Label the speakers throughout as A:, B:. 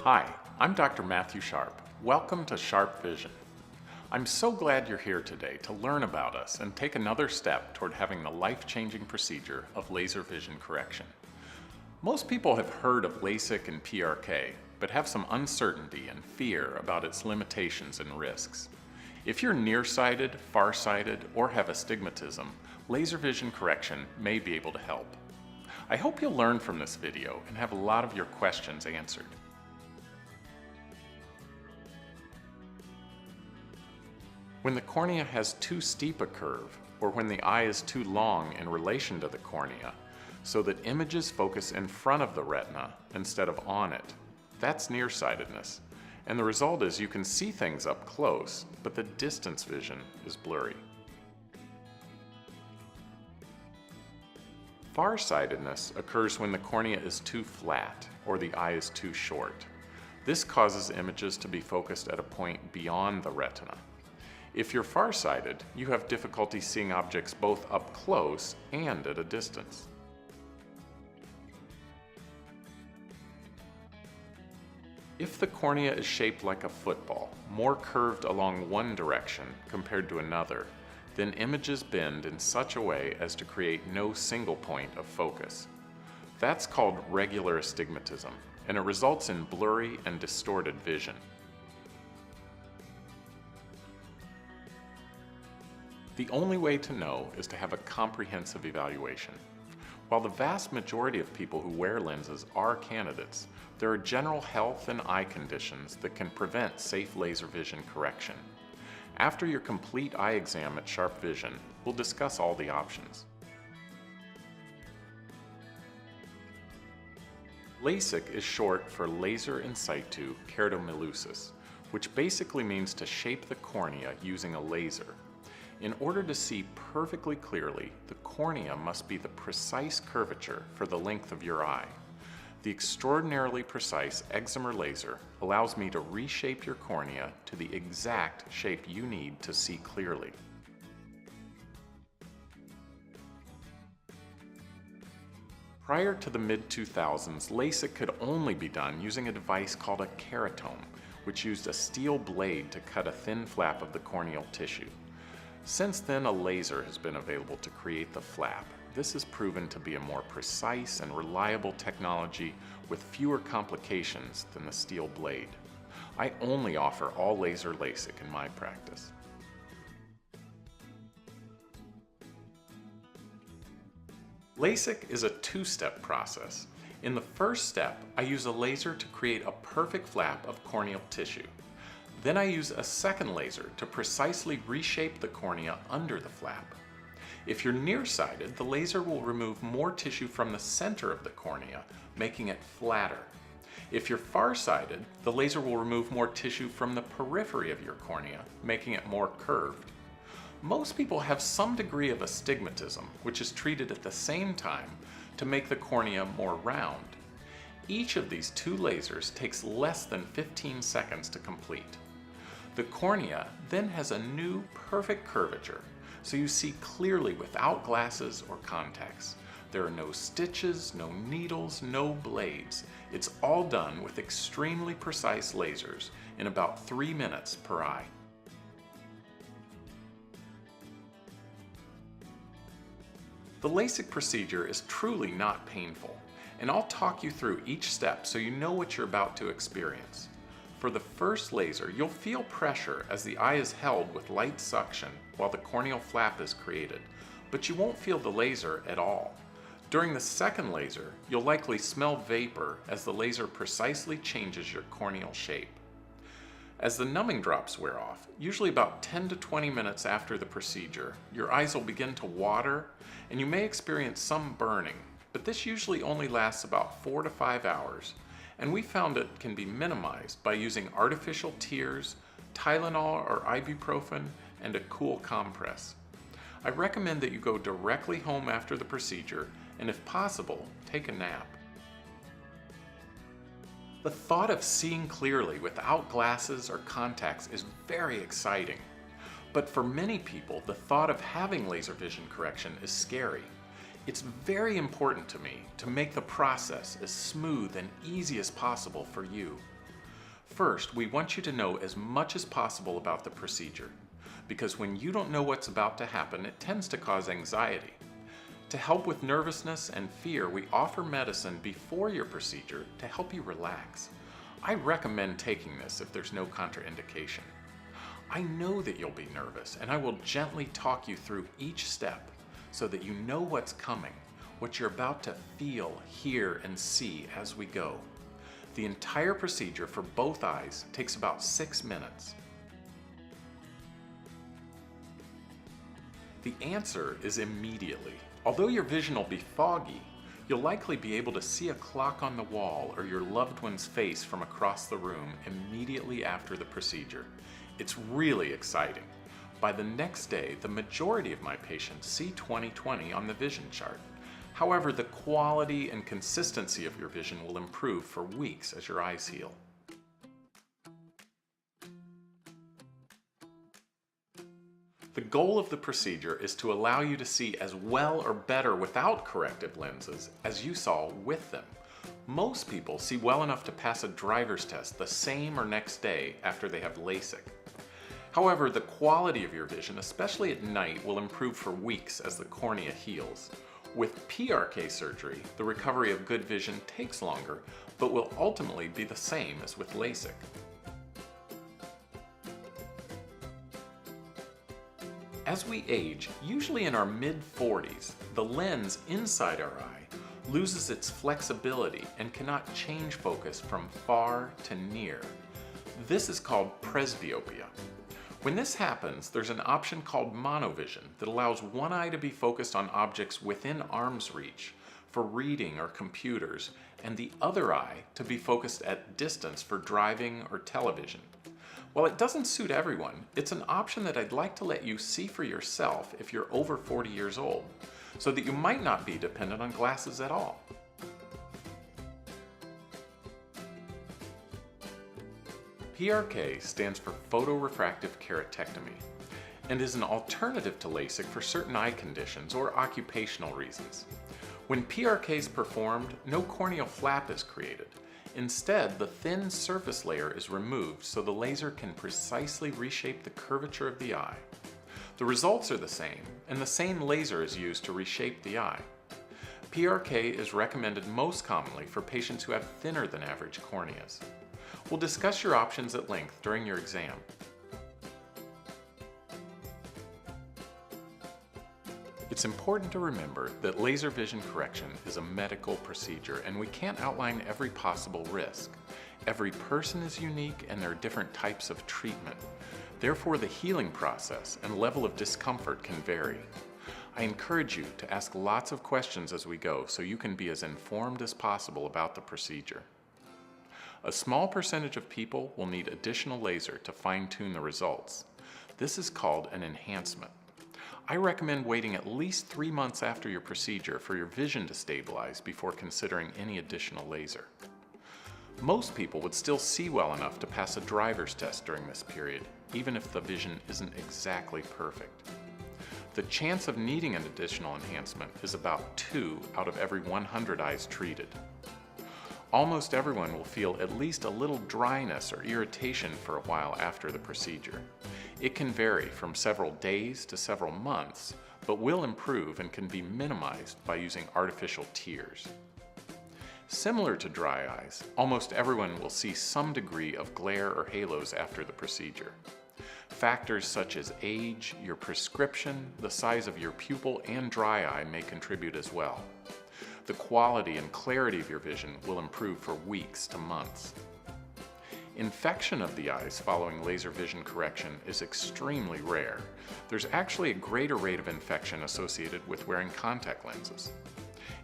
A: Hi, I'm Dr. Matthew Sharpe. Welcome to SharpeVision. I'm so glad you're here today to learn about us and take another step toward having the life-changing procedure of laser vision correction. Most people have heard of LASIK and PRK, but have some uncertainty and fear about its limitations and risks. If you're nearsighted, farsighted, or have astigmatism, laser vision correction may be able to help. I hope you'll learn from this video and have a lot of your questions answered. When the cornea has too steep a curve, or when the eye is too long in relation to the cornea, so that images focus in front of the retina instead of on it, that's nearsightedness. And the result is you can see things up close, but the distance vision is blurry. Farsightedness occurs when the cornea is too flat or the eye is too short. This causes images to be focused at a point beyond the retina. If you're farsighted, you have difficulty seeing objects both up close and at a distance. If the cornea is shaped like a football, more curved along one direction compared to another, then images bend in such a way as to create no single point of focus. That's called regular astigmatism, and it results in blurry and distorted vision. The only way to know is to have a comprehensive evaluation. While the vast majority of people who wear lenses are candidates, there are general health and eye conditions that can prevent safe laser vision correction. After your complete eye exam at SharpeVision, we'll discuss all the options. LASIK is short for laser in situ keratomileusis, which basically means to shape the cornea using a laser. In order to see perfectly clearly, the cornea must be the precise curvature for the length of your eye. The extraordinarily precise excimer laser allows me to reshape your cornea to the exact shape you need to see clearly. Prior to the mid-2000s, LASIK could only be done using a device called a keratome, which used a steel blade to cut a thin flap of the corneal tissue. Since then, a laser has been available to create the flap. This has proven to be a more precise and reliable technology with fewer complications than the steel blade. I only offer all laser LASIK in my practice. LASIK is a two-step process. In the first step, I use a laser to create a perfect flap of corneal tissue. Then I use a second laser to precisely reshape the cornea under the flap. If you're nearsighted, the laser will remove more tissue from the center of the cornea, making it flatter. If you're farsighted, the laser will remove more tissue from the periphery of your cornea, making it more curved. Most people have some degree of astigmatism, which is treated at the same time to make the cornea more round. Each of these two lasers takes less than 15 seconds to complete. The cornea then has a new perfect curvature, so you see clearly without glasses or contacts. There are no stitches, no needles, no blades. It's all done with extremely precise lasers in about 3 minutes per eye. The LASIK procedure is truly not painful, and I'll talk you through each step so you know what you're about to experience. For the first laser, you'll feel pressure as the eye is held with light suction while the corneal flap is created, but you won't feel the laser at all. During the second laser, you'll likely smell vapor as the laser precisely changes your corneal shape. As the numbing drops wear off, usually about 10 to 20 minutes after the procedure, your eyes will begin to water and you may experience some burning, but this usually only lasts about 4 to 5 hours. And we found it can be minimized by using artificial tears, Tylenol or ibuprofen, and a cool compress. I recommend that you go directly home after the procedure and, if possible, take a nap. The thought of seeing clearly without glasses or contacts is very exciting. But for many people, the thought of having laser vision correction is scary. It's very important to me to make the process as smooth and easy as possible for you. First, we want you to know as much as possible about the procedure, because when you don't know what's about to happen, it tends to cause anxiety. To help with nervousness and fear, we offer medicine before your procedure to help you relax. I recommend taking this if there's no contraindication. I know that you'll be nervous, and I will gently talk you through each step so that you know what's coming, what you're about to feel, hear, and see as we go. The entire procedure for both eyes takes about 6 minutes. The answer is immediately. Although your vision will be foggy, you'll likely be able to see a clock on the wall or your loved one's face from across the room immediately after the procedure. It's really exciting. By the next day, the majority of my patients see 20/20 on the vision chart. However, the quality and consistency of your vision will improve for weeks as your eyes heal. The goal of the procedure is to allow you to see as well or better without corrective lenses as you saw with them. Most people see well enough to pass a driver's test the same or next day after they have LASIK. However, the quality of your vision, especially at night, will improve for weeks as the cornea heals. With PRK surgery, the recovery of good vision takes longer, but will ultimately be the same as with LASIK. As we age, usually in our mid-40s, the lens inside our eye loses its flexibility and cannot change focus from far to near. This is called presbyopia. When this happens, there's an option called monovision that allows one eye to be focused on objects within arm's reach for reading or computers, and the other eye to be focused at distance for driving or television. While it doesn't suit everyone, it's an option that I'd like to let you see for yourself if you're over 40 years old, so that you might not be dependent on glasses at all. PRK stands for photorefractive keratectomy and is an alternative to LASIK for certain eye conditions or occupational reasons. When PRK is performed, no corneal flap is created. Instead, the thin surface layer is removed so the laser can precisely reshape the curvature of the eye. The results are the same, and the same laser is used to reshape the eye. PRK is recommended most commonly for patients who have thinner than average corneas. We'll discuss your options at length during your exam. It's important to remember that laser vision correction is a medical procedure, and we can't outline every possible risk. Every person is unique, and there are different types of treatment. Therefore, the healing process and level of discomfort can vary. I encourage you to ask lots of questions as we go so you can be as informed as possible about the procedure. A small percentage of people will need additional laser to fine-tune the results. This is called an enhancement. I recommend waiting at least 3 months after your procedure for your vision to stabilize before considering any additional laser. Most people would still see well enough to pass a driver's test during this period, even if the vision isn't exactly perfect. The chance of needing an additional enhancement is about 2 out of every 100 eyes treated. Almost everyone will feel at least a little dryness or irritation for a while after the procedure. It can vary from several days to several months, but will improve and can be minimized by using artificial tears. Similar to dry eyes, almost everyone will see some degree of glare or halos after the procedure. Factors such as age, your prescription, the size of your pupil, and dry eye may contribute as well. The quality and clarity of your vision will improve for weeks to months. Infection of the eyes following laser vision correction is extremely rare. There's actually a greater rate of infection associated with wearing contact lenses.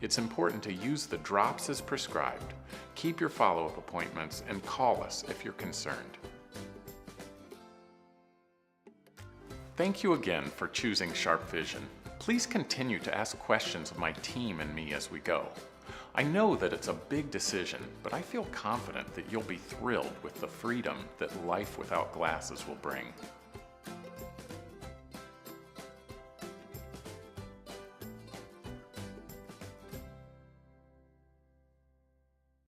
A: It's important to use the drops as prescribed, keep your follow-up appointments, and call us if you're concerned. Thank you again for choosing SharpeVision. Please continue to ask questions of my team and me as we go. I know that it's a big decision, but I feel confident that you'll be thrilled with the freedom that life without glasses will bring.